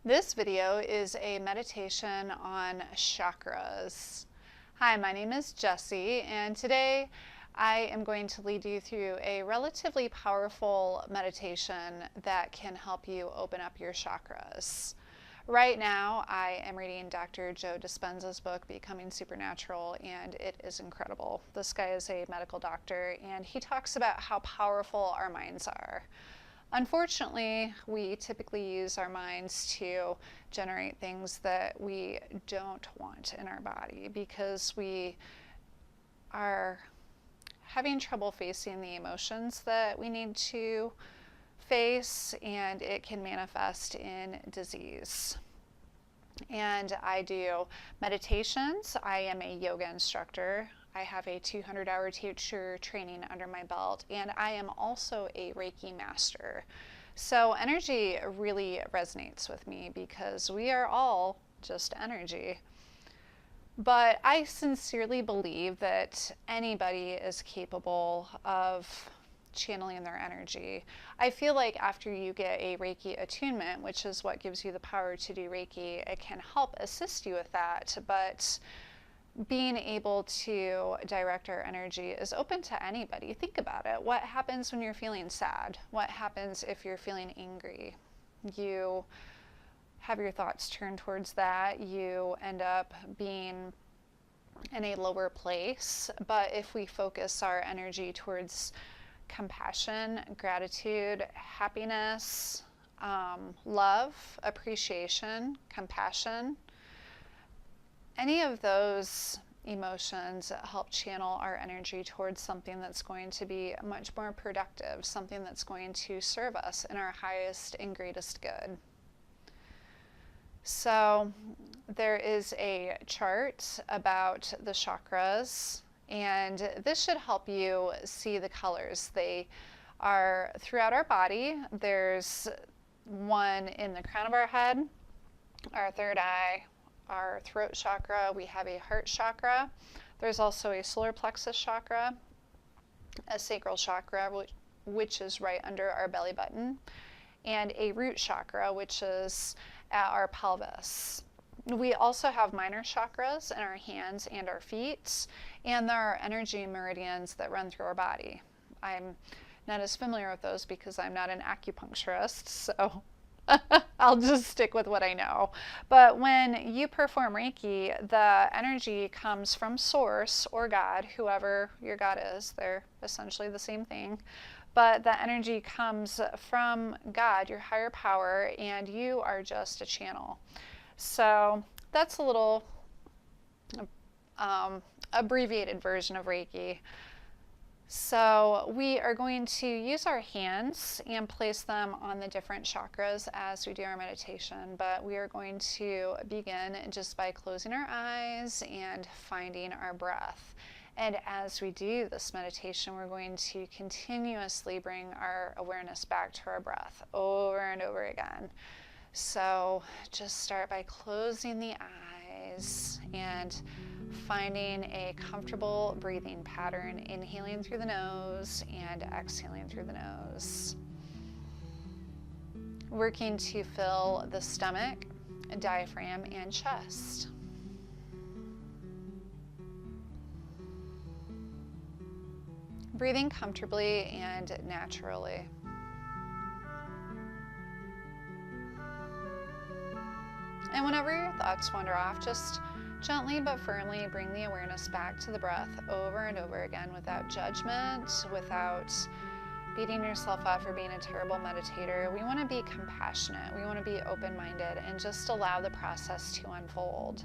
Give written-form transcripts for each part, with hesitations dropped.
This video is a meditation on chakras. Hi, my name is Jessie, and today I am going to lead you through a relatively powerful meditation that can help you open up your chakras. Right now, I am reading Dr. Joe Dispenza's book, Becoming Supernatural, and it is incredible. This guy is a medical doctor, and he talks about how powerful our minds are. Unfortunately, we typically use our minds to generate things that we don't want in our body because we are having trouble facing the emotions that we need to face, and it can manifest in disease. And I do meditations. I am a yoga instructor. I have a 200-hour teacher training under my belt, and I am also a Reiki master. So energy really resonates with me because we are all just energy. But I sincerely believe that anybody is capable of channeling their energy. I feel like after you get a Reiki attunement, which is what gives you the power to do Reiki, it can help assist you with that, but being able to direct our energy is open to anybody. Think about it. What happens when you're feeling sad? What happens if you're feeling angry? You have your thoughts turned towards that. You end up being in a lower place. But if we focus our energy towards compassion, gratitude, happiness, love, appreciation, compassion, any of those emotions help channel our energy towards something that's going to be much more productive, something that's going to serve us in our highest and greatest good. So there is a chart about the chakras, and this should help you see the colors. They are throughout our body. There's one in the crown of our head, our third eye, our throat chakra. We have a heart chakra. There's also a solar plexus chakra, a sacral chakra, which is right under our belly button, and a root chakra, which is at our pelvis. We also have minor chakras in our hands and our feet, and there are energy meridians that run through our body. I'm not as familiar with those because I'm not an acupuncturist, so I'll just stick with what I know. But when you perform Reiki, the energy comes from Source or God, whoever your God is. They're essentially the same thing. But the energy comes from God, your higher power, and you are just a channel. So that's a little abbreviated version of Reiki. So we are going to use our hands and place them on the different chakras as we do our meditation, but we are going to begin just by closing our eyes and finding our breath. And as we do this meditation, we're going to continuously bring our awareness back to our breath over and over again. So just start by closing the eyes and finding a comfortable breathing pattern, inhaling through the nose and exhaling through the nose. Working to fill the stomach, diaphragm, and chest. Breathing comfortably and naturally. And whenever your thoughts wander off, just gently but firmly bring the awareness back to the breath over and over again without judgment, without beating yourself up for being a terrible meditator. We want to be compassionate. We want to be open-minded and just allow the process to unfold.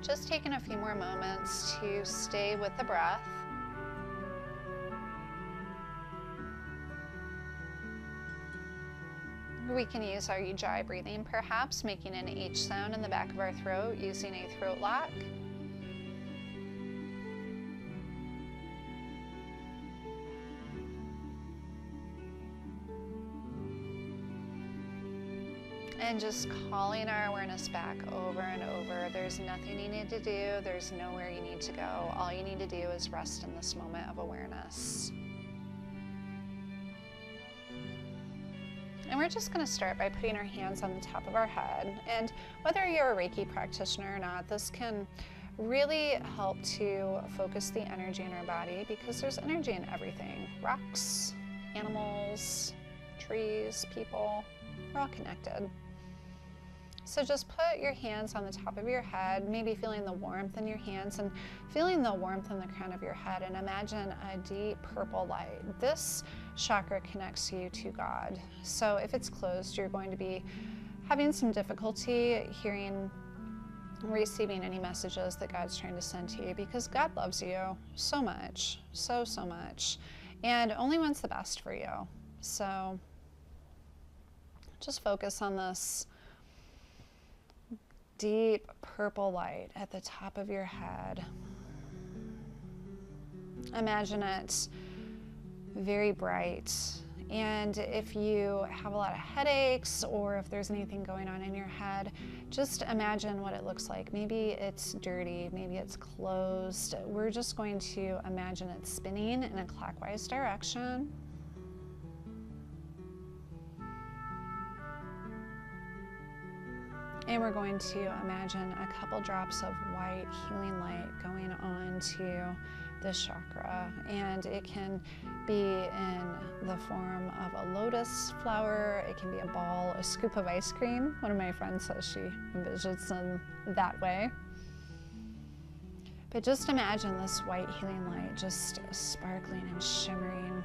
Just taking a few more moments to stay with the breath. We can use our ujjayi breathing, perhaps making an H sound in the back of our throat using a throat lock. And just calling our awareness back over and over. There's nothing you need to do. There's nowhere you need to go. All you need to do is rest in this moment of awareness. And we're just going to start by putting our hands on the top of our head. And whether you're a Reiki practitioner or not, this can really help to focus the energy in our body, because there's energy in everything. Rocks, animals, trees, people, we're all connected. So just put your hands on the top of your head, maybe feeling the warmth in your hands and feeling the warmth in the crown of your head, and imagine a deep purple light. This chakra connects you to God. So if it's closed, you're going to be having some difficulty receiving any messages that God's trying to send to you, because God loves you so much, so much, and only wants the best for you. So just focus on this deep purple light at the top of your head. Imagine it very bright. And if you have a lot of headaches, or if there's anything going on in your head, just imagine what it looks like. Maybe it's dirty, maybe it's closed. We're just going to imagine it spinning in a clockwise direction. And we're going to imagine a couple drops of white healing light going on to this chakra. And it can be in the form of a lotus flower, it can be a ball, a scoop of ice cream. One of my friends says she envisions them that way. But just imagine this white healing light just sparkling and shimmering,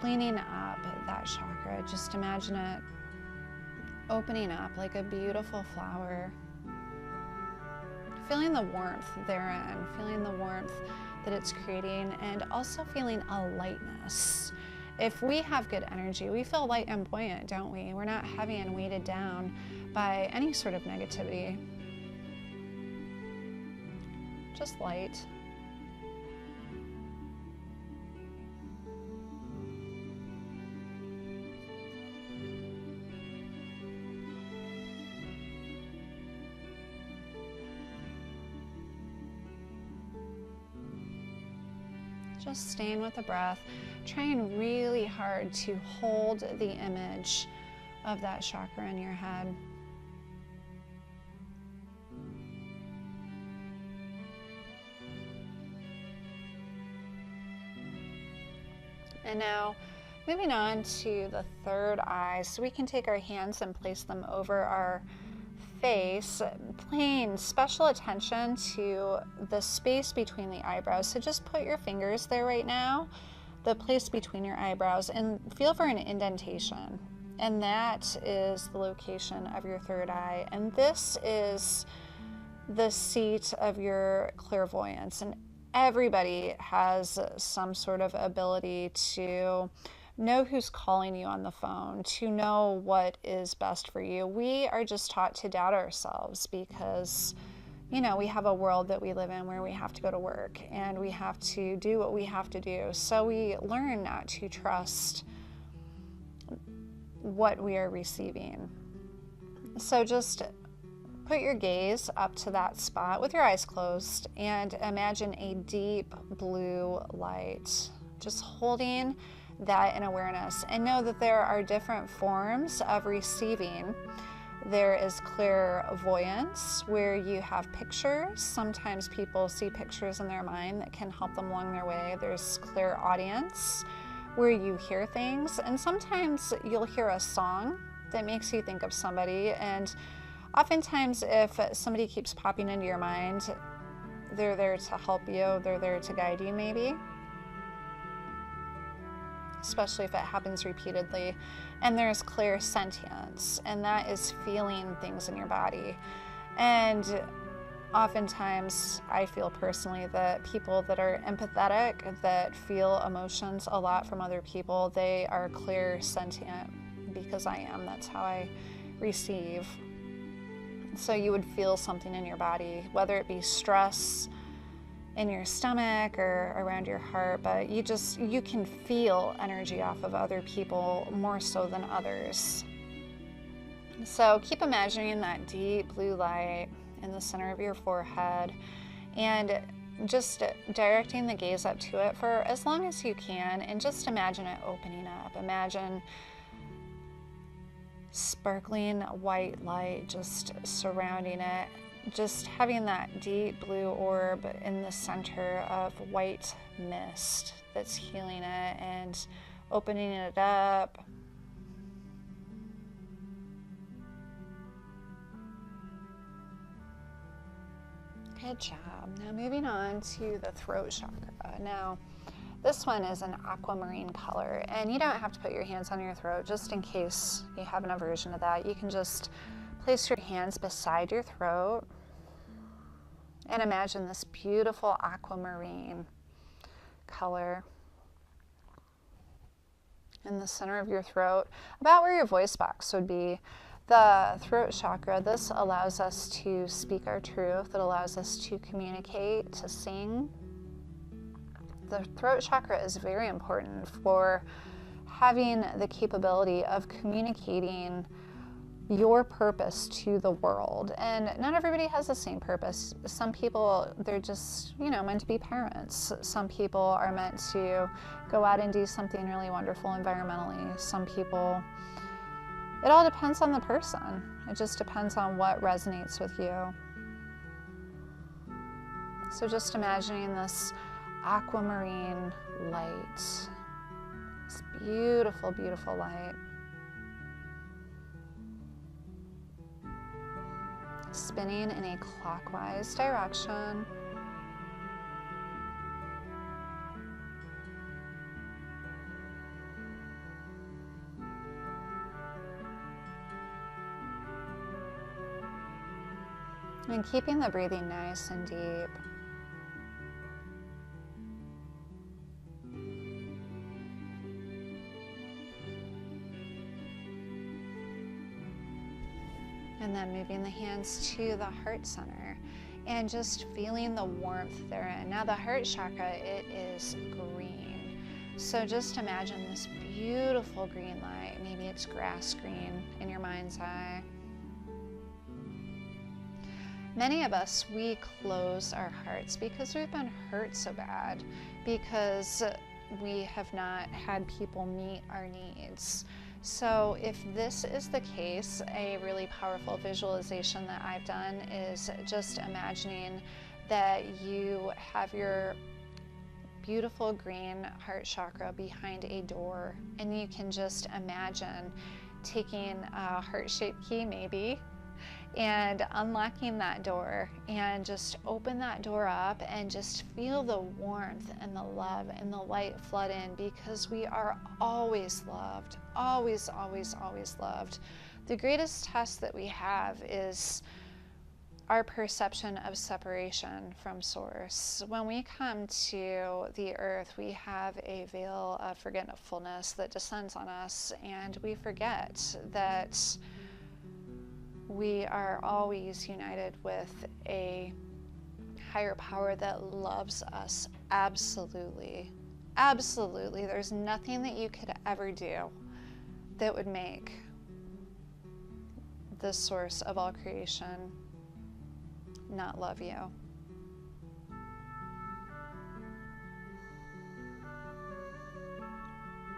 cleaning up that chakra. Just imagine it opening up like a beautiful flower, feeling the warmth therein, feeling the warmth that it's creating, and also feeling a lightness. If we have good energy, we feel light and buoyant, don't we? We're not heavy and weighted down by any sort of negativity. Just light. Just staying with the breath, trying really hard to hold the image of that chakra in your head. And now moving on to the third eye, so we can take our hands and place them over our face, paying special attention to the space between the eyebrows. So just put your fingers there right now, the place between your eyebrows, and feel for an indentation. And that is the location of your third eye. And this is the seat of your clairvoyance. And everybody has some sort of ability to know who's calling you on the phone, to know what is best for you. We are just taught to doubt ourselves because, you know, we have a world that we live in where we have to go to work and we have to do what we have to do. So we learn not to trust what we are receiving. So just put your gaze up to that spot with your eyes closed and imagine a deep blue light, just holding that in awareness, and know that there are different forms of receiving. There is clairvoyance, where you have pictures. Sometimes people see pictures in their mind that can help them along their way. There's clairaudience, where you hear things, and sometimes you'll hear a song that makes you think of somebody. And oftentimes if somebody keeps popping into your mind, they're there to help you, they're there to guide you maybe, especially if it happens repeatedly. And there's clairsentience, and that is feeling things in your body. And oftentimes I feel personally that people that are empathetic, that feel emotions a lot from other people, they are clairsentient, because I am. That's how I receive. So you would feel something in your body, whether it be stress in your stomach or around your heart, but you can feel energy off of other people more so than others. So keep imagining that deep blue light in the center of your forehead and just directing the gaze up to it for as long as you can, and just imagine it opening up. Imagine sparkling white light just surrounding it, just having that deep blue orb in the center of white mist that's healing it and opening it up. Good job. Now moving on to the throat chakra. Now, this one is an aquamarine color, and you don't have to put your hands on your throat just in case you have an aversion to that. You can just place your hands beside your throat and imagine this beautiful aquamarine color in the center of your throat, about where your voice box would be. The throat chakra, this allows us to speak our truth. It allows us to communicate, to sing. The throat chakra is very important for having the capability of communicating your purpose to the world. And not everybody has the same purpose. Some people, they're just, meant to be parents. Some people are meant to go out and do something really wonderful environmentally. Some people, it all depends on the person. It just depends on what resonates with you. So just imagining this aquamarine light, this beautiful, beautiful light, spinning in a clockwise direction. And keeping the breathing nice and deep. And then moving the hands to the heart center and just feeling the warmth therein. Now the heart chakra, it is green. So just imagine this beautiful green light. Maybe it's grass green in your mind's eye. Many of us, we close our hearts because we've been hurt so bad, because we have not had people meet our needs. So if this is the case, a really powerful visualization that I've done is just imagining that you have your beautiful green heart chakra behind a door, and you can just imagine taking a heart-shaped key maybe and unlocking that door, and just open that door up and just feel the warmth and the love and the light flood in, because we are always loved, always, always, always loved. The greatest test that we have is our perception of separation from Source. When we come to the earth, we have a veil of forgetfulness that descends on us, and we forget that we are always united with a higher power that loves us absolutely. Absolutely. There's nothing that you could ever do that would make the source of all creation not love you.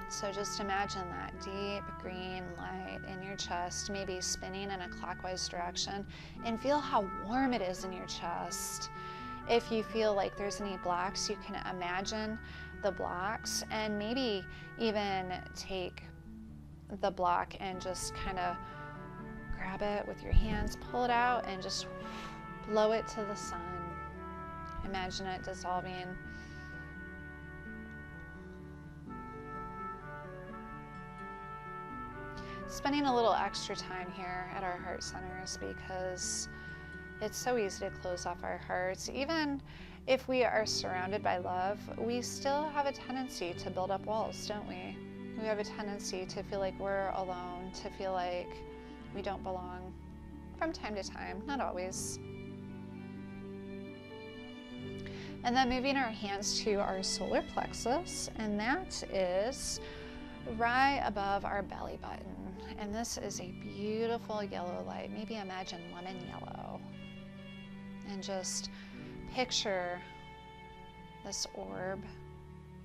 So just imagine that deep green light in your chest, maybe spinning in a clockwise direction, and feel how warm it is in your chest. If you feel like there's any blocks, you can imagine the blocks, and maybe even take the block and just kind of grab it with your hands, pull it out, and just blow it to the sun. Imagine it dissolving. Spending a little extra time here at our heart centers, because it's so easy to close off our hearts. Even if we are surrounded by love, we still have a tendency to build up walls, don't we? We have a tendency to feel like we're alone, to feel like we don't belong from time to time, not always. And then moving our hands to our solar plexus, and that is right above our belly button. And this is a beautiful yellow light. Maybe imagine lemon yellow. And just picture this orb,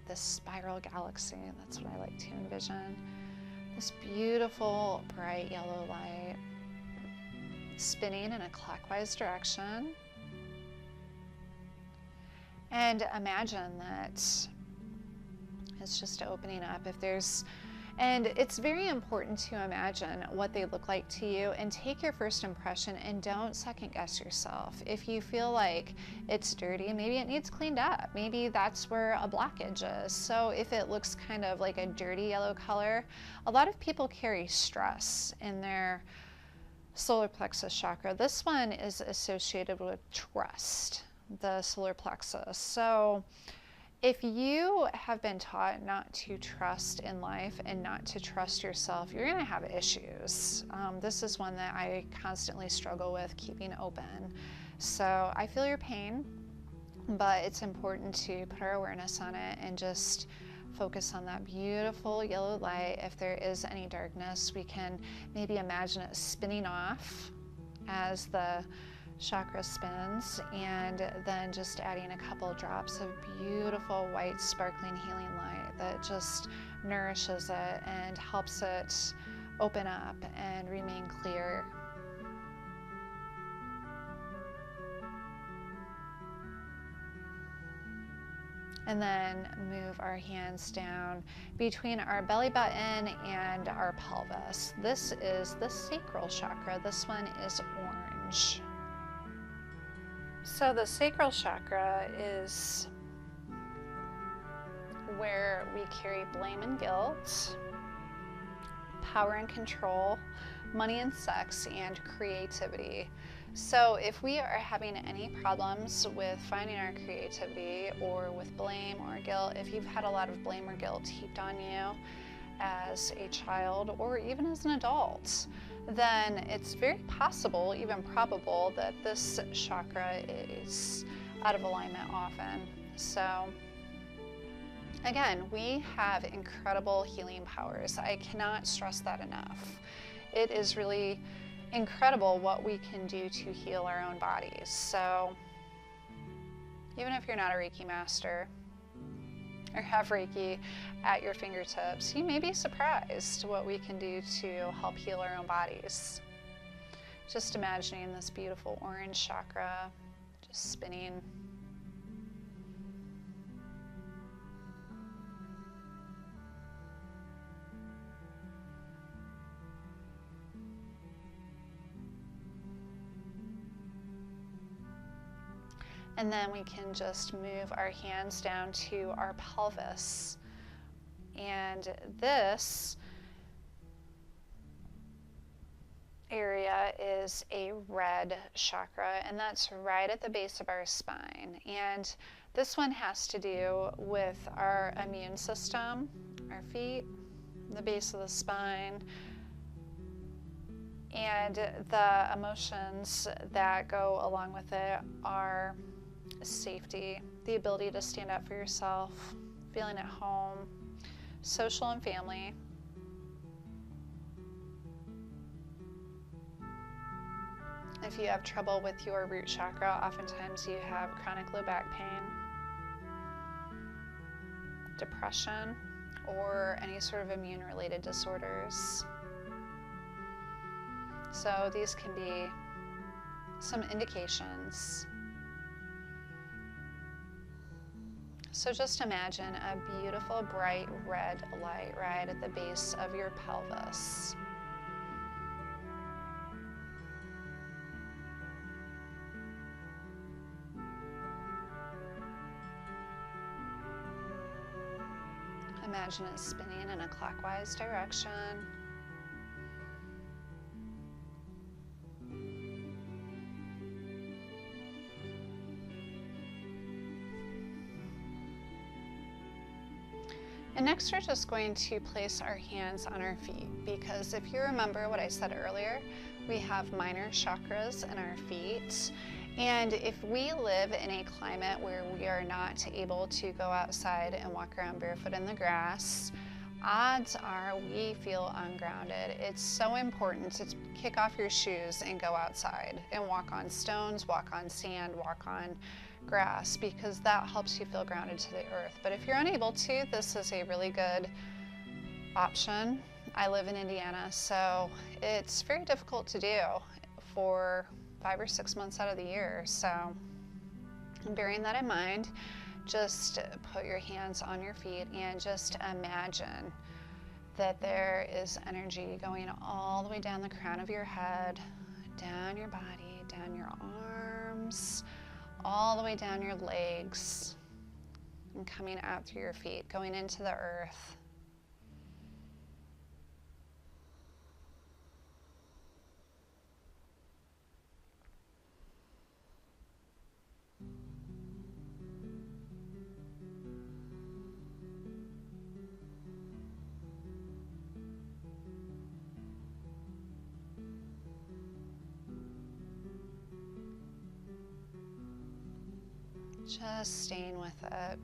this spiral galaxy. That's what I like to envision. This beautiful bright yellow light spinning in a clockwise direction. And imagine that it's just opening up. And it's very important to imagine what they look like to you and take your first impression and don't second guess yourself. If you feel like it's dirty, maybe it needs cleaned up. Maybe that's where a blockage is. So if it looks kind of like a dirty yellow color, a lot of people carry stress in their solar plexus chakra. This one is associated with trust, the solar plexus. So if you have been taught not to trust in life and not to trust yourself, you're going to have issues. This is one that I constantly struggle with keeping open. So I feel your pain, but it's important to put our awareness on it and just focus on that beautiful yellow light. If there is any darkness, we can maybe imagine it spinning off as the chakra spins, and then just adding a couple drops of beautiful white sparkling healing light that just nourishes it and helps it open up and remain clear. And then move our hands down between our belly button and our pelvis. This is the sacral chakra. This one is orange. So the sacral chakra is where we carry blame and guilt, power and control, money and sex, and creativity. So if we are having any problems with finding our creativity or with blame or guilt, if you've had a lot of blame or guilt heaped on you as a child or even as an adult, then it's very possible, even probable, that this chakra is out of alignment often. So again, we have incredible healing powers. I cannot stress that enough. It is really incredible what we can do to heal our own bodies. So even if you're not a Reiki master or have Reiki at your fingertips, you may be surprised what we can do to help heal our own bodies. Just imagining this beautiful orange chakra just spinning. And then we can just move our hands down to our pelvis. And this area is a red chakra, and that's right at the base of our spine. And this one has to do with our immune system, our feet, the base of the spine, and the emotions that go along with it are safety, the ability to stand up for yourself, feeling at home, social and family. If you have trouble with your root chakra, oftentimes you have chronic low back pain, depression, or any sort of immune-related disorders. So these can be some indications. So just imagine a beautiful bright red light right at the base of your pelvis. Imagine it spinning in a clockwise direction. And next we're just going to place our hands on our feet, because if you remember what I said earlier, we have minor chakras in our feet. And if we live in a climate where we are not able to go outside and walk around barefoot in the grass, odds are we feel ungrounded. It's so important to kick off your shoes and go outside and walk on stones, walk on sand, walk on grass, because that helps you feel grounded to the earth. But if you're unable to, this is a really good option. I live in Indiana, so it's very difficult to do for 5 or 6 months out of the year. So bearing that in mind, just put your hands on your feet and just imagine that there is energy going all the way down the crown of your head, down your body, down your arms, all the way down your legs, and coming out through your feet, going into the earth. Just staying with it.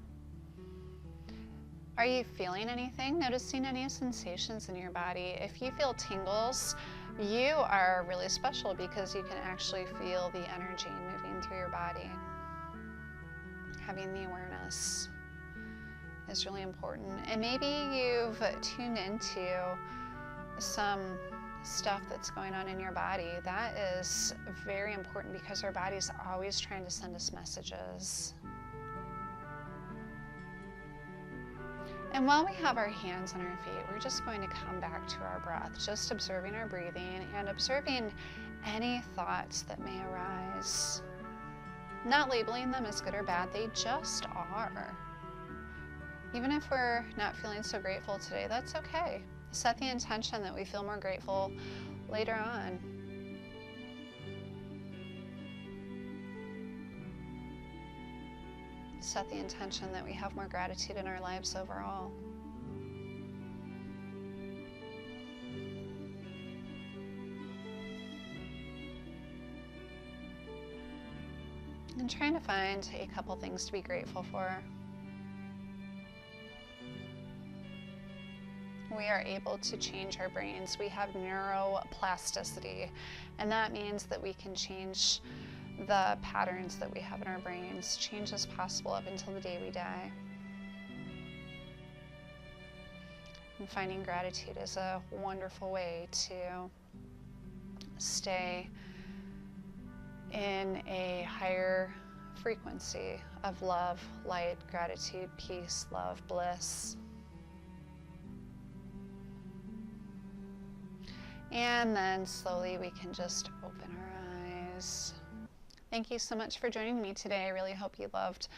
Are you feeling anything? Noticing any sensations in your body? If you feel tingles, you are really special because you can actually feel the energy moving through your body. Having the awareness is really important. And maybe you've tuned into some stuff that's going on in your body. That is very important because our body's always trying to send us messages. And while we have our hands on our feet, we're just going to come back to our breath, just observing our breathing and observing any thoughts that may arise. Not labeling them as good or bad, they just are. Even if we're not feeling so grateful today, that's okay. Set the intention that we feel more grateful later on. Set the intention that we have more gratitude in our lives overall. And trying to find a couple things to be grateful for. We are able to change our brains. We have neuroplasticity, and that means that we can change the patterns that we have in our brains. Change is possible up until the day we die. And finding gratitude is a wonderful way to stay in a higher frequency of love, light, gratitude, peace, love, bliss. And then slowly we can just open our eyes. Thank you so much for joining me today. I really hope you loved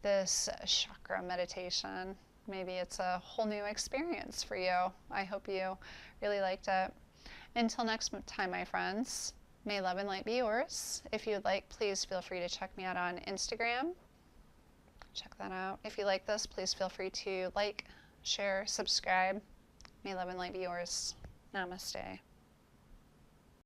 this chakra meditation. Maybe it's a whole new experience for you. I hope you really liked it. Until next time, my friends, may love and light be yours. If you'd like, please feel free to check me out on Instagram. Check that out. If you like this, please feel free to like, share, subscribe. May love and light be yours. Namaste.